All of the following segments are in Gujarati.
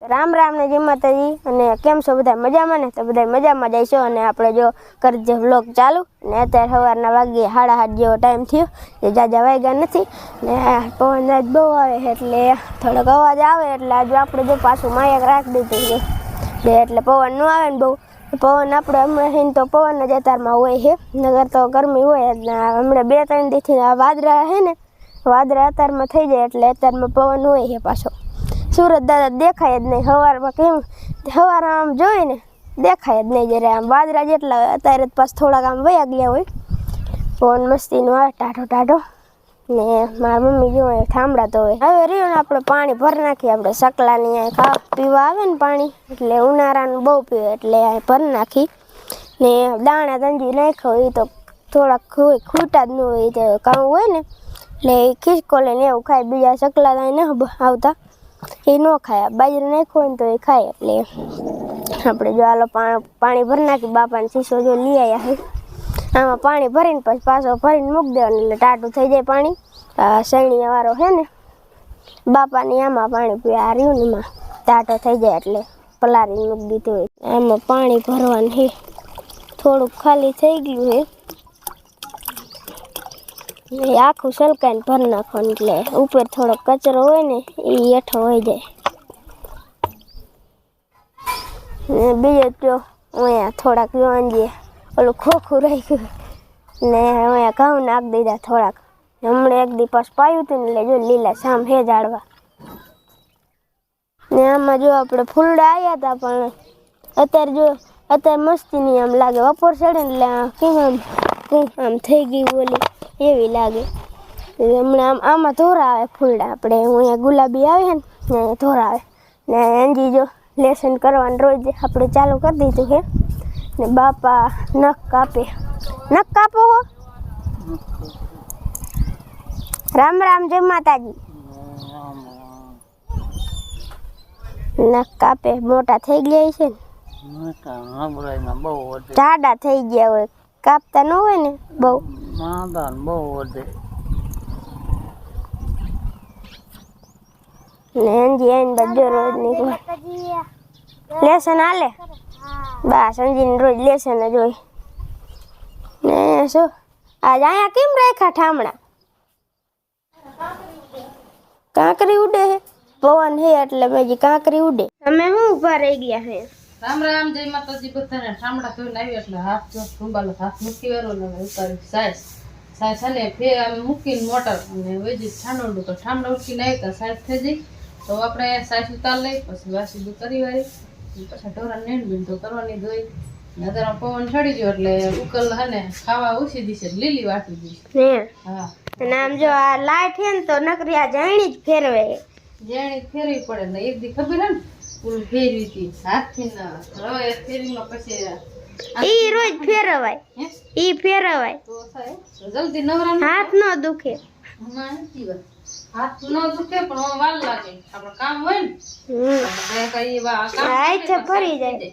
राम राम ने जय माताजी અને કેમ છો બધા મજામાં ને? તો બધા મજામાં જ છો અને આપણે જો કરજે વ્લોગ ચાલુ ને અત્યારે સવારના વાગે 7:30 જેવો ટાઈમ થયો એ જાજા વાગ્યા નથી ને પવન આજ બહુ આવે એટલે થોડોક અવાજ આવે એટલે આજ આપણે જો પાછું માયક રાખી દીધું છે એટલે પવન ન આવે ને બહુ પવન આપણે હમણાં તો પવન જ અત્યારમાં હોય છે નગર તો ગરમી હોય એટલે હમણાં 2-3 દીથી આ વાદળા છે ને વાદળા અત્યારમાં થઈ જાય એટલે અત્યારમાં પવન હોય છે પાછો सूरत दादा देखाय ज नहीं हवार में केम हवार आम जोई ने देखाय ज नहीं जरे आम बाजरा जेटला अत्यारे पास थोड़ा आम वया गया होय फोन मस्ती नो आ टाटो टाटो ने मार मम्मी जो थांबड़ा तो होय हवे रियो ने आपणे पानी भर नाखी आपणे सकलानी आ खा पीवा आवे ने पानी એટલે ઉનાળાનું બહુ પીવે એટલે આ ભર નાખી ને દાણા દંજી નાખ્યો એ તો થોડા ખૂટા જ ન હોય તો કામ હોય ને એટલે ખિસકોલે ને એવું ખાય બીજા सकला દાઈ ન આવતા એ નો ખાય બાજરી નાખ્યો ને તો એ ખાય એટલે આપણે જો આલો પાણી ભરી નાખી બાપાને શીશો જો લઈ આવ્યા છે આમાં પાણી ભરીને પછી પાછો ભરીને મૂકી દેવાનું એટલે ટાટું થઈ જાય પાણી સૈણીયા વાળો છે ને બાપાની આમાં પાણી પીવા આ રહ્યું ને એમાં ટાટો થઈ જાય એટલે પલારીને મૂકી દીધું હોય આમાં પાણી ભરવાનું છે થોડુંક ખાલી થઈ ગયું છે ये आखू सलकान भर नाखो એટલે ઉપર થોડો કચરો હોય ને એ હેઠો હોય જાય ને બીજો તો ઓયા થોડાક જોંજે ઓલું ખોખું રહી ગયું ને ઓયા ઘઉં નાખ દીધા થોડાક હમણે એક દિવસ પાયું હતું ને એટલે જો લીલા સામ હે ઝાડવા ને આમાં જો આપણે ફૂલડા આવ્યા હતા પણ અત્યારે મસ્તીની આમ લાગે બપોર ચડે એટલે કેમ આમ થઈ ગઈ ઓલી એવી લાગે હમણાં આમાં ધોરા આવે ફૂલડા આપણે અહીંયા ગુલાબી આવે ને ધોરા આવે ને અંજી જો લેસન કરવાનું રોજ આપણે ચાલુ કરી દીધું છે ને બાપા નખ કાપો હો રામ રામ જય માતાજી નખ કાપે મોટા થઈ ગયા છે ને જાડા થઈ ગયા હોય કાપતા ન હોય ને બહુ ને અંજી આઈને બધો રોજ નીકળે લેસન હાલે બસ અંજીને રોજ લેસન જ હોય ને શું આજ અહીંયા કેમ રાખ્યા ઠામણા કાંકરી ઉડે હે પવન હે એટલે મેજી કાંકરી ઉડે અમે શું ઊભા રહી ગયા હે राम राम जय माता जी बधाने ठामड़ा थोड़ी लावी એટલે હાથ જો સુંબાલો હાથ મૂકી વેરો ને ઉતારી સાઈસ ને ફેર આમ મૂકીને મોટર અને વેજી ઠાંડોડું તો ઠામડા ઉઠી નાય તો સાઈસ થઈ જઈ તો આપણે સાઈસ ઉતાર લઈ પછી વાસી દુ કરી વારી પછી ઢોરા નેણ બિન તો કરવાની દોઈ નદર પવન છડી ગયો એટલે ઉકલ હને ખાવા ઉસી દીશે લીલી વાટી દીશે હે હા અને આમ જો આ લાઈટ હે ને તો નકરી આ જાણી જ ફેરવે જાણી ફેરવી પડે ને એક દી ખબર હે ને ફૂલ ફેરવી હતી હાથથી ના હવે ફેરીમાં પછી ઈ રોજ ફેરવાય ઈ ફેરવાય તો સાહેબ જલ્દી નવરા હાથ નો દુખે હાથ નો દુખે પણ વાર લાગે આપણે કામ હોય ને કઈ કામ છે ફરી જાય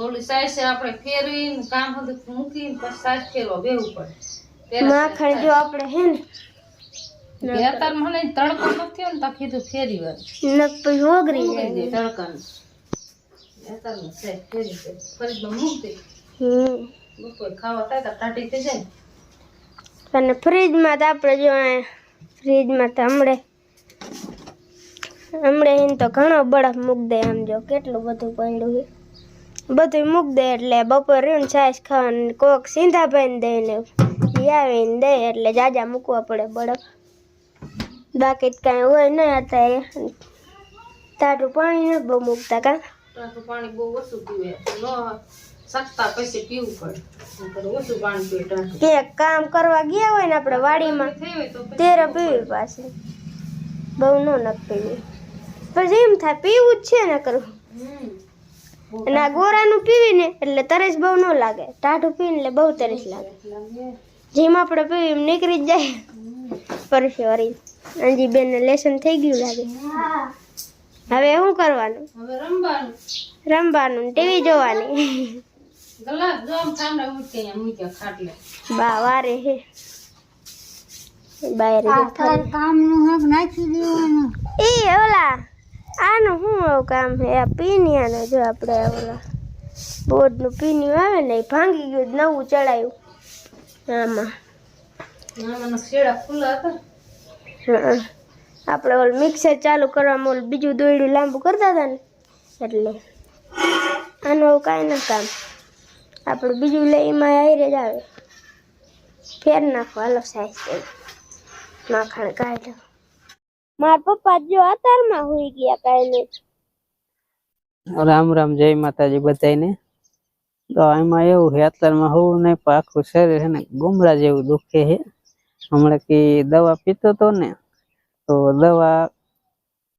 ઓલી સાઈસ આપણે ફેરવીને કામ હતું મૂકીને પછી સાઈસ ફેરવા બેવું પડે માખણ જો આપણે હે ને અત્યારે મને તડકો નથી ને તો કીધું ફેરી વાર નક પછી ઓગરી જાય તડકાનું અત્યારે છે ફેરી છે ફરીમાં મૂકી બપોર ખાવા થાય તો ટાટી થઈ જાય અને ફ્રીજમાં તો આપણે જો ફ્રીજમાં તો હમણે એને તો ઘણો બરફ મૂક દે આમ જો કેટલું બધું પડ્યું છે બધું મૂક દે એટલે બપોર રહ્યું ને છાશ ખાવાનું કોક સીંધા ભાઈને દે ને આવીને દે એટલે જાજા મૂકવા પડે બરફ બાકી કાંઈ હોય નહીં અત્યારે તારું પાણી નથી બહુ મૂકતા કાં ટાટું પાણી બહુ ઓછું પીવે ન સકતા પછી પીવું પડે ઓછું પાણી પીવે ટાટું કે કામ કરવા ગયા હોય ને આપણે વાડીમાં ત્યારે પીવી પાછી બહુ ન પીવી પછી એમ થાય પીવું જ છે ને કરવું અને આ ગોરાનું પીવીને એટલે તરસ બહુ ન લાગે ટાઢું પીને એટલે બહુ તરસ લાગે જેમ આપણે પીવી એમ નીકળી જ જાય પરસે વળી અંજી બેન લેસન થઈ ગયું લાગે હવે શું કરવાનું હવે રમવાનું ટીવી જોવાની ગલાસ જો આમ ઠામડા મૂક્યા ખાટલે બા વારે હે બહાર કામ નું હક નાખી દેવાનું એ ઓલા આનું શું એવું કામ છે? આ પીનિયાનો જો આપણે ઓલા બોર્ડનું પીનિયું આવે ને એ ભાંગી ગયું, નવું ચડાયું આમાં. શેડા ખુલ્લા હતા. હા, આપણે ઓલું મિક્સર ચાલુ કરવામાં ઓલું બીજું દોરડું લાંબુ કરતા હતા ને એટલે આનું એવું કાંઈ ના કામ. આપણે બીજું લઈ એમાં હારે જ આવે. ફેર નાખો હાલો સાઈઝ માખણ કાઢો. મારા પપ્પા જો અત્યારમાં હોઈ ગયા કાંઈ રામ રામ, જય માતાજી બધાને. તો એમાં એવું છે, અત્યારમાં હોવું નહીં પણ આખું શરીર છે ને ગુમરા જેવું દુખે છે. હમણાં કે દવા પીતો તો ને, તો દવા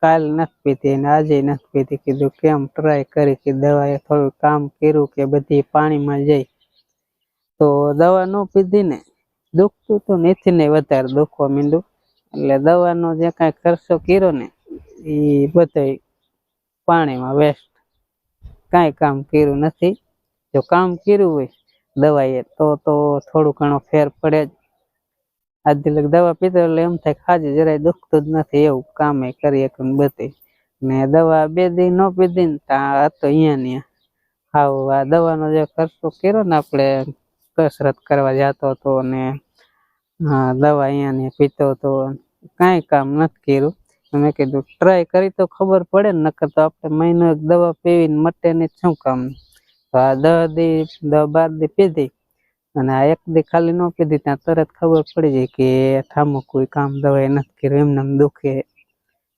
કાલ નથી પીતી ને આજે નથી પીતી. કીધું કેમ ટ્રાય કરી કે દવાએ થોડું કામ કર્યું કે બધી પાણીમાં જઈ. તો દવા ન પીધી ને દુખતું તો નથી ને વધારે દુખવા માંડ્યું. એટલે દવાનો જે કાંઈ ખર્ચો કર્યો ને એ બધો પાણીમાં વેસ્ટ. કાંઈ કામ કર્યું નથી. જો કામ કર્યું હોય દવાએ તો થોડું ઘણો ફેર પડે જ. આધી લગ દવા પીતો એટલે એમ થાય ખાજે જરાય દુખતું જ નથી એવું કામે કરી એક બધી. ને દવા 2 દી ન પીધી ને ત્યાં હતો અહીંયા હાવ આ દવાનો જે ખર્ચો કર્યો ને આપણે કસરત કરવા જતો હતો ને દવા અહીંયા પીતો હતો, કાંઈ કામ નથી કર્યું. મેં કીધું ટ્રાય કરી તો ખબર પડે ને, નકર તો આપણે મહિનો એક દવા પીવીને મટે ને શું કામ. તો આ 10 દી 12 દી પીધી અને આ 1 દી ખાલી ન પીધી ત્યાં તરત ખબર પડી જાય કે ઠામું કોઈ કામ દવાએ નથી કર્યું, એમને એમ દુખે.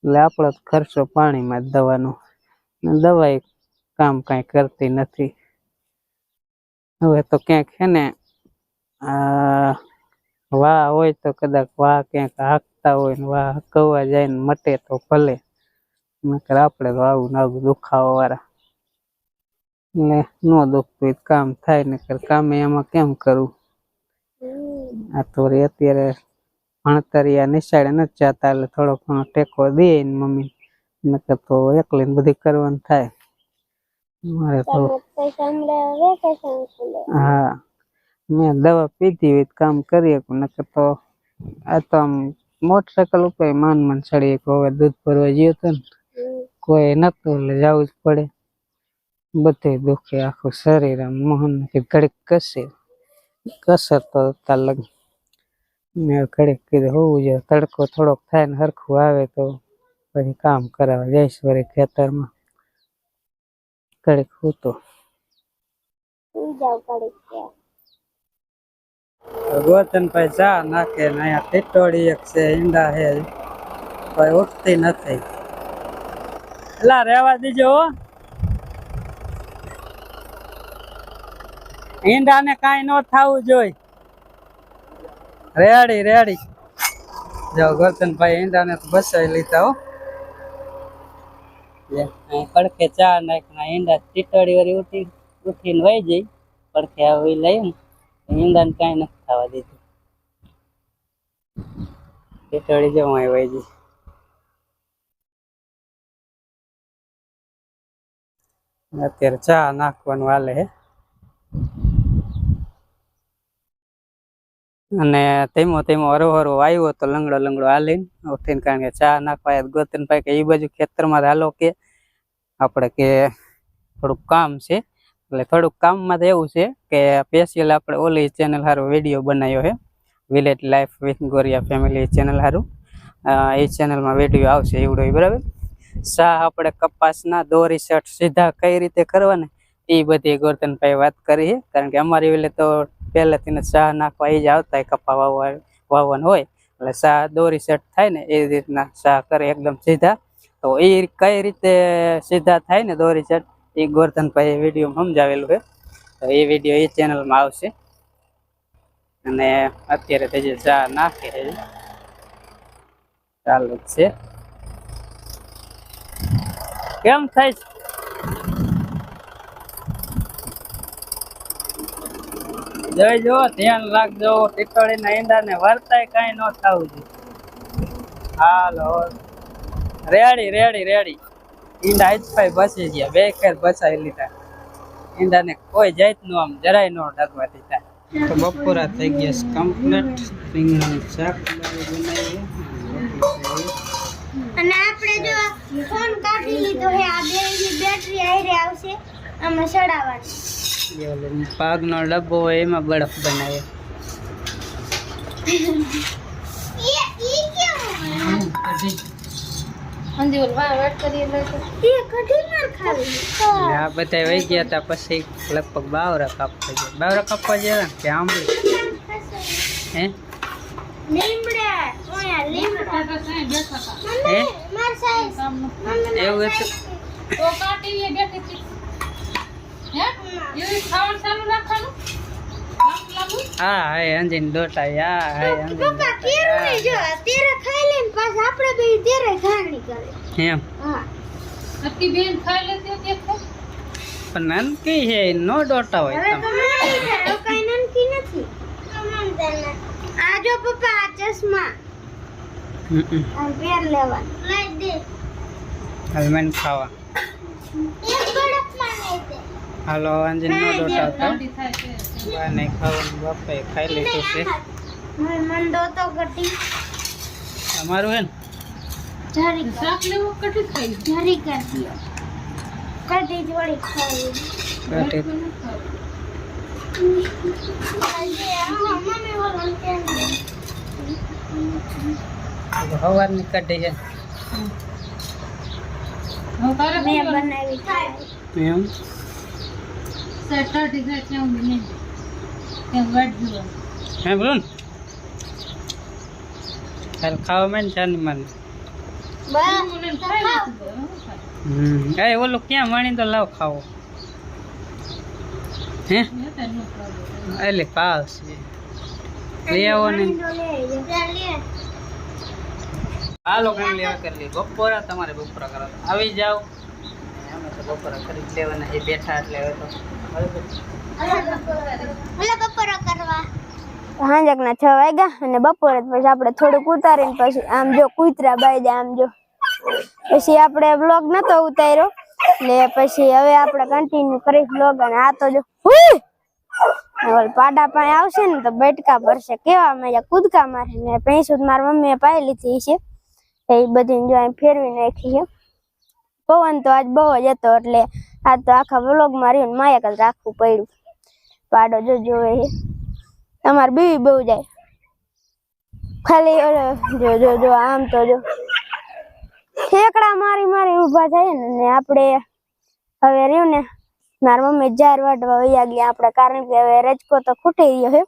એટલે આપણો ખર્ચો પાણીમાં જ દવાનો. દવાએ કામ કાંઈ કરતી નથી. હવે તો ક્યાંક છે ને વાહ હોય તો કદાચ વાહ ક્યાંક હાંકતા હોય ને વાહ હકવા જાય ને મટે તો ભલે, નકર આપણે તો આવું ને આવું દુખાવા વાળા. એટલે ન દુખતું કામ થાય, નકર કામે એમાં કેમ કરવું. આ તો અત્યારે ભણતરિયા નિશાળે નથી જતા એટલે થોડો ઘણો ટેકો દે ને મમ્મી, નકર તો એકલીને બધી કરવાનું થાય. મારે તો હા, મેં દવા પીધી હોય કામ કરીએ, નકર તો આ તો આમ મોટરસાયકલ ઉપર માન ચડીએ. હવે દૂધ ભરવા ગયો હતો ને કોઈ નતું એટલે જવું જ પડે. બધે દુખે આખું શરીર. આમ મોહન ઘડીક કસર તો તાર મેં ઘડીક કીધું હોવું જોઈએ. તડકો થોડોક થાય ને હરખું આવે તો પછી કામ કરાવવા જઈશ વળી ખેતરમાં. ઘડીક હોતો ગોતનભાઈ ચા નાખે ને અહીંયા ટીટોળી એક છે, ઈંડા છે, કોઈ ઉઠતી નથી. એલા રેવા દીજો, ઈંડાને કાંઈ ન થવું જોઈએ. રેડી જો ગોતનભાઈ ઈંડાને તો બસાવી લીધા હો. પડખે ચા નાખના ઈંડા ટીટોળી વાળી ઉઠીને વહી જઈ. પડખે આવી લઈ ને ઈંડાને કાંઈ નથી થવા દીધું. ટીટોળી જો વહી જઈ. અત્યારે ચા નાખવાનું હાલે હે. અને ધીમો હરો આવ્યો તો લંગડો હાલીને ઉઠીને, કારણ કે ચા નાખવા ગોતનભાઈ કે એ બાજુ ખેતરમાં હાલો કે આપણે કે થોડુંક કામ છે. એટલે થોડુંક કામમાં તો એવું છે કે સ્પેશિયલ આપણે ઓલી ચેનલ હારું વિડીયો બનાવ્યો છે, village life with Goriya family channel હારું. એ ચેનલમાં વિડીયો આવશે એવડો, બરાબર. શા આપણે કપાસના દોરી શર્ટ સીધા કઈ રીતે કરવાને એ બધી ગોરધનભાઈ વાત કરી છે. કારણ કે અમારી વેલે તો પહેલેથી શા નાખવા એ જ આવતા હોય, કપા વાવવાનું હોય એટલે શા દોરી શર્ટ થાય ને એ રીતના શા કરે એકદમ સીધા. તો એ કઈ રીતે સીધા થાય ને દોરી શર્ટ એ ગોરધનભાઈ વિડીયો સમજાવેલું છે. તો એ વિડીયો એ ચેનલમાં આવશે. અને અત્યારે તો જે શા નાખે ચાલુ જ છે. કેમ થાય છે? જોઈજો, ધ્યાન રાખજો. ટીટોળીના ઈંડાને વરતાય કાંઈ ન થવું જોઈએ. હાલો રેડી. ઈંડા આજ બસી ગયા, 2 ખેર બસાવી લીધા. ઈંડાને કોઈ જાતનું આમ જરાય ન ડગવા દીધા. તો બપોરા થઈ ગયા છે કમ્પ્લીટ. રીંગણાનું શાક બનાવ્યું. અને આપણે જો ફોન કાઢી લીધો હે આ બેની બેટરી આયરે આવશે આમાં ચડાવવાની પાગનો ડબ્બો હોય એમાં બરફ બનાવે આ બધા વહી ગયા હતા પછી લગભગ બાવરા કાપવા ગયા બાવરા કાપવા ગયા કે આંબલી હે એવું હતું હા હાય અંજીન ડોટા યા હાય અંજીન એમ પણ નાનકી છે નો ડોટા હોય આ જો પપ્પા આ ચશ્મા આ પેર લેવા લઈ દે હલમેન ખાવા એક બડકમાં નહીં દે હાલો અંજીન નો ડોટા હતા બાને ખાવાનું બાપે ખાઈ લીધું છે મન દો તો કટી તમારું હે ને જરી શાક લેવું કટી ખાઈ જરી કરી દિયો કટી જોડી ખાઈ હવારની કાઢી છે મેં બનાવી એમ હે બોલો ને હાલ ખાવા માં ચાની માન એ ઓલું ક્યાં મણી તો લાવ ખાવો હે એટલે પાવ છે લઈ આવો ને હાલો કઈ લેવા કરી લે બપોરા તમારે બપોરા કરો આવી જાઓ અમે તો બપોરા કરી લેવાના એ બેઠા એટલે હવે તો બપોરો કરવા હાંજકના 6 વાગ્યા અને બપોરે પછી આપણે થોડુંક ઉતારીને પછી આમ જો કૂતરા બાઈ આમ જો પછી આપણે બ્લોગ નતો ઉતાર્યો એટલે પછી હવે આપણે કન્ટિન્યુ કરીશ બ્લોગ અને આ તો જો પાડા પાસે આવશે ને તો બેટકા પડશે કેવા મેં કૂદકા મારે ને ભેંસું મારી મમ્મીએ પાઈ લીધી છે એ બધી જો ફેરવી નાખી છે પવન તો આજ બહુ જ હતો એટલે આ તો આખા વ્લોગ મારી માયક જ રાખવું પડ્યું પાડો જો જોવે છે તમારે બીવી બહુ જાય ખાલી જો જો જો આમ તો જો ઠેકડા મારી મારી ઊભા થાય ને આપણે હવે રહ્યું ને મારી મમ્મી જાર વાટવા વયા ગયા આપણે કારણ કે હવે રજકો તો ખૂટી રહ્યો છે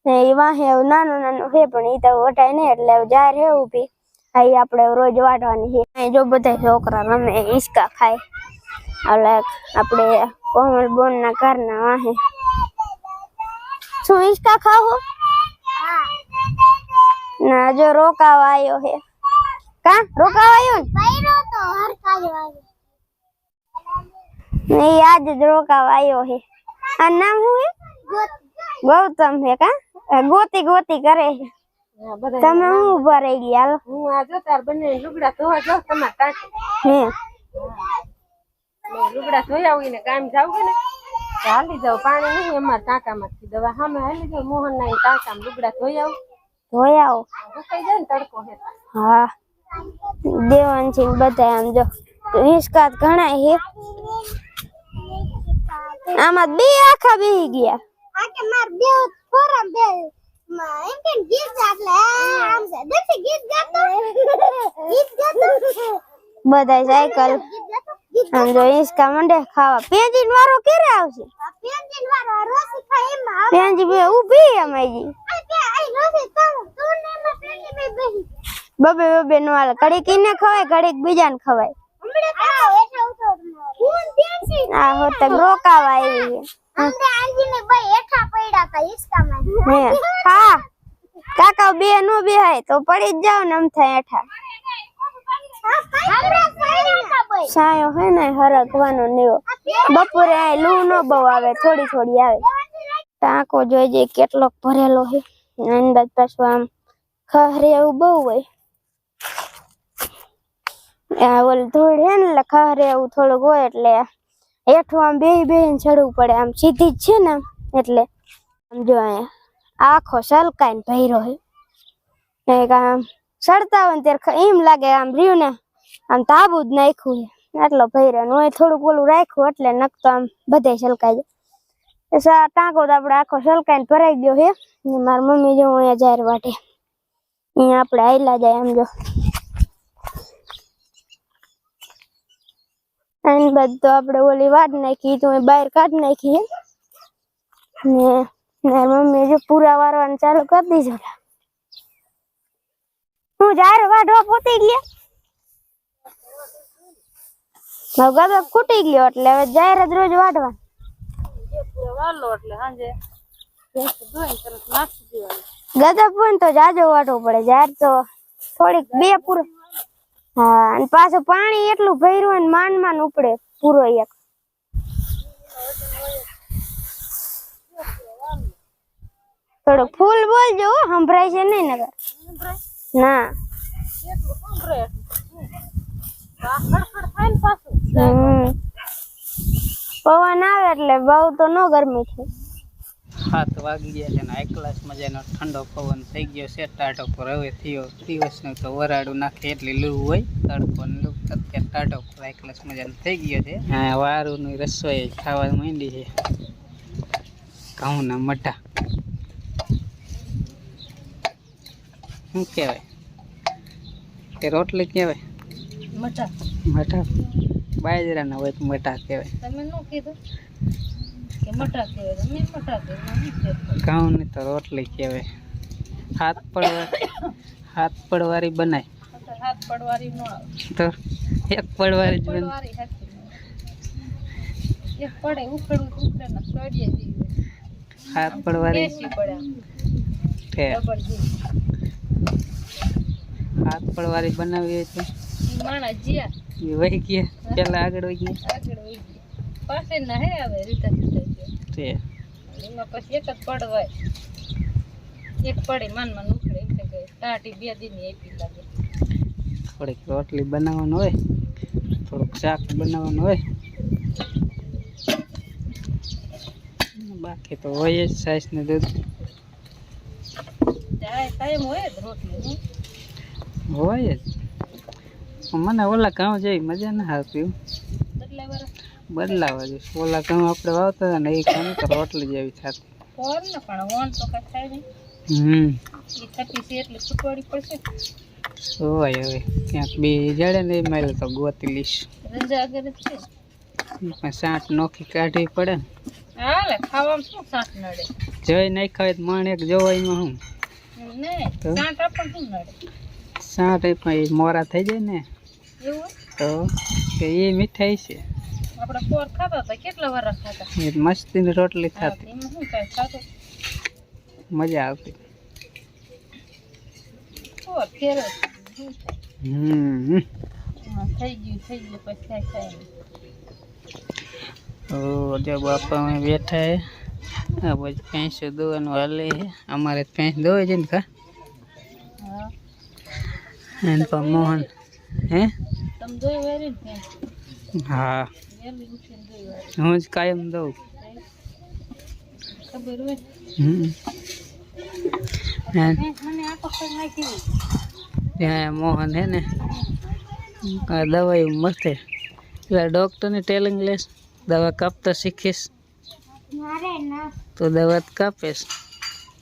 ને એ વાહે નાનું નાનું છે પણ એ તો વટાય નહીં એટલે જાર છે ઊભી આ આપણે રોજ વાટવાની છે જો બધા છોકરા રમે હિંચકા ખાય એટલે આપણે કોમલ બોન ના ઘરના વાહે શું હિંચકા ખાવો ના જો રોકાવા આવ્યો છે કા રોકાવા આવ્યો ને આજ જ રોકાવા આવ્યો છે આ નામ શું છે ગૌતમ છે કા ગોતી ગોતી કરે છે તમે હું ઉભા રહી ગયા હું આ જો તાર બને લુગડા ધોવા જાવ તમાર ટાંકી હે લુગડા ધોઈ આવીને કામ જાવ કે ને હાલી જાવ પાણી નહીં અમાર ટાંકામાંથી દવા સામે હાલી જાવ મોહન ના ટાંકામાં લુગડા ધોઈ આવો સુકાઈ જાય ને તડકો હે હા દેવાનસિંહ બધા આમ જો હિંચકા ઘણા છે આમાં બે આખા બેહી ગયા આ કે માર બે ફોરમ બે એમ કે ગીત ગાtle આમ છે દેખી ગીત ગાતો બધા સાયકલ આમ જો હિંચકા મંડે ખાવા પેંજીન વાળો ક્યારે આવશે પેંજીન વાળો રોસી ખાય એમાં પેંજી બે ઊભી અમાજી બબે બબે નો હાલ ઘડીક ઈને ખવાય ઘડીક બીજાને ખવાય આ હોતે રોકાવા આવી હા કાકા બે નો બેહાય તો પડી જ જાવ ને આમ થાય એઠા સાયો હે ને હરકવાનો નેવો બપોરે આ લૂ નો બહુ આવે થોડી થોડી આવે ટાંકો જોઈજે કેટલોક ભરેલો છે અંદાજ પાછું આમ ખહરે એવું બહુ હોય આ ઓલ ધૂળ હે ને એટલે ખહરે એવું થોડુંક હોય એટલે હેઠું આમ બેહી બેહીને ચડવું પડે આમ સીધી જ છે ને એટલે આમ જો અહીંયા આખો સલકાઈને ભર્યો હે આમ ચડતા હોય ને ત્યારે એમ લાગે આમ રહ્યું ને આમ તાબુ જ નાખ્યું છે આટલો ભર્યો ને હું થોડુંક ઓલું રાખ્યું એટલે નકતો આમ બધે છલકાઈ જાય ટાંકો તો આપણે આખો છલકાઈને ભરાઈ ગયો છે ને મારી મમ્મી જો અહીંયા જાહેર વાટે અહીંયા આપણે આયલા જાય આમ જો એની બાદ તો આપણે ઓલી વાટ નાખી તો બહાર કાઢી નાખી ને મમ્મી જો પૂરા વારવાનું ચાલુ કરી દીધું હું જાહેર વાઢવા પોતી ગયા ગદો ખૂટી ગયો એટલે હવે જાહેર જ રોજ વાઢવાનું વાલો એટલે સાંજે ગદો પૂન તો જાજો વાટવું પડે જાહેર તો થોડીક બે પૂરો હા અને પાછું પાણી એટલું ભર્યું ને માંડ ઉપડે પૂરો એક થોડું ફૂલ બોલજો સંભળાય છે નહીં નગર ના પવન આવે એટલે બહુ તો ન ગરમી થાય 7 વાગી ગયા છે ને એકલાસ મજાનો ઠંડો પવન થઈ ગયો છે ટાઢો પર હવે થયો દિવસનું તો વરાડું નાખે એટલી લૂ હોય તડકો ને લૂ અત્યારે ટાઢો પર એકલાસ મજાનો થઈ ગયો છે હા વારુંની રસોઈ ખાવા માંડી છે ઘઉંના મઠા શું કહેવાય કે રોટલી કહેવાય મઠા મઠા બાજરાના હોય તો મઠા કહેવાય તમે નો કીધું કે મઠા કહેવાય તમે મઠા કહેવાય ઘઉંની તો રોટલી કહેવાય હાથ પડવારી બનાય હાથ પડવારી નો આવે તો એક પડવારી જ બને પડવારી હાથી એક પડે ઉખડું ઉખડે ના સોડીએ દીવે હાથ પડવારી કેસી પડે ઠે જબરજી હાથ પડવારી બનાવી હોય તો ઈ માણા જીયા એ વહી ગયા પેલા આગળ વહી ગયા આગળ વહી ગયા પાસે ના હે આવે રીતા રીતા તે એમાં પછી એક જ પડવાય એક પડે માન ઉખડે એટલે કે ટાટી બે દીની આપી લાગે થોડીક રોટલી બનાવવાનું હોય થોડુંક શાક બનાવવાનું હોય બાકી તો હોય જ છાશ ને દૂધ ટાઈમ હોય જ રોટલી હોય જ મને ઓલા ઘઉં જેવી મજા ના આવતી બદલાવા જોઈએ ઓલા ઘઉં આપણે વાવતા હતા ને એ ઘઉં તો રોટલી જેવી થતી કોણ ને પણ વણ તો કઈ થાય નહીં એ થતી છે એટલે છૂટવાડી પડશે હોય હવે ક્યાંક બી જડે ને એ મારે તો ગોતી લઈશ રંજા આગળ જ છે પણ સાંટ નોખી કાઢવી પડે ને હાલે ખાવામાં શું સાંટ નડે જોઈ નાખ્યા હોય તો મણ એક જોવાયમાં હું ને સાંટ આપણને શું નડે સાંટ એ પણ એ મોરા થઈ જાય ને એવું તો કે એ મીઠાઈ છે આપણે પોર ખાતા હતા કેટલા વર્ષ ખાતા એ મસ્તીની રોટલી થતી એમાં શું કાંઈ ખાતો મજા આવતી પોર ફેર હમ થઈ ગયું પછી ખાય ખાય ઓ જો બાપા અમે બેઠા હે આ પછી ભેંસો દોવાનું હાલે હે અમારે ભેંસ દોવે છે ને કા હા એને પણ મોહન હે તમે જોઈ વેરી ને હા વેલી ઉઠીને જોઈ વારી હું જ કાયમ દઉં ખબર હોય મને આખો પગ નાખી ત્યાં મોહન હે ને દવાઈ મસ્ત પેલા ડૉક્ટરની ટેલિંગ લેશ દવા કાપતા શીખીશ મારે ના તો દવા કાપેશ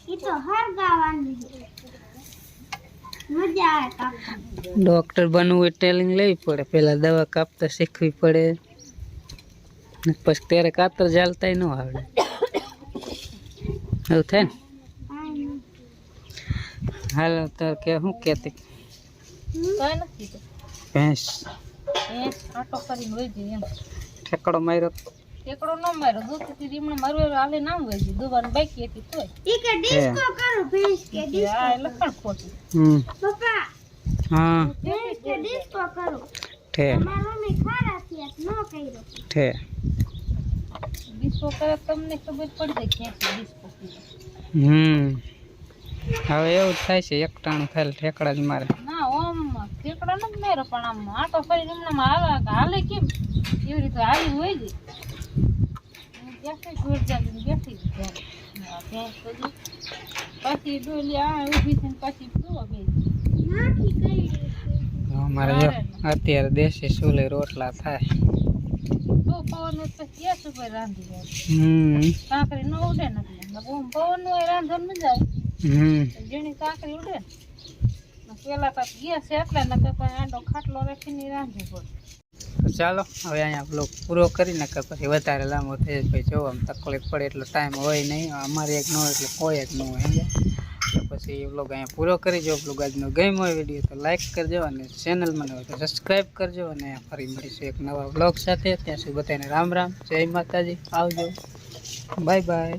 ઈ તો હરગાવાની મજા આવે કાપવાની ડૉક્ટર બનવું હોય ટેલિંગ લેવી પડે પેલા દવા કાપતા શીખવી પડે ને પછી ત્યારે કાતર ચાલતા ન આવડે એવું થાય ને હાલો તાર કે શું કહેતી કાંઈ નથી તો ભેંસ આટો કરીને વહી ગઈ એમ ઠેકડો માર્યો એકડો ન માર્યો દૂધથી રીમણ મારવા હાલે નામ વહી ગઈ દુવાનું બાકી હતી તોય ઈ કે ડિસ્કો કરો ભેંસ કે આ લખણ ખોટી પપ્પા હા ભેંસ કે ડિસ્કો કરો ઠે મારા મમ્મી ખારા થયા ન કર્યો ઠે ડિસ્કો કરે તમને ખબર પડી જાય ક્યાંથી ડિસ્કો હવે એવું થાય છે એક ટાણું થાય ઠેકડા જ મારે ના ઓમ ઠેકડા નથી માર્યો પણ આમ આટો ફરી રીમણામાં હાલે કેમ એવી રીતે હાલી હોય ગઈ બેઠી જોર ચાલીને બેઠી ભેંસ પછી પછી ડોલી આ ઊભી થઈને પછી જોવા ગઈ નાખી કરી અમારે જો અત્યારે દેશી ચૂલે રોટલા થાય. બહુ પવન હોય તો ગેસ ઉપર રાંધી જાય. કાંકરી ન ઉડે ને એટલે બહુ પવન હોય રાંધવાનું મજા આવે. ઝીણી કાંકરી ઉડે ને પેલા તો ગેસ એટલે ને કોઈ આડો ખાટલો રાખીને રાંધવું પડે. તો ચાલો હવે અહીંયા બ્લોગ પૂરો કરી નાખે, પછી વધારે લાંબો થઈ જાય ભાઈ જોવામાં તકલીફ પડે એટલો ટાઈમ હોય નહીં. અમારે એક ન હોય એટલે કોઈ જ ન હોય સમજ્યા. તો પછી એ બ્લોગ અહીંયા પૂરો કરી. જો બ્લોગ આજનો ગમ્યો હોય વિડીયો તો લાઈક કરજો અને ચેનલમાં ન હોય તો સબસ્ક્રાઈબ કરજો. અને ફરી મળીશું એક નવા બ્લોગ સાથે. ત્યાં સુધી બધાને રામ રામ, જય માતાજી, આવજો, બાય બાય.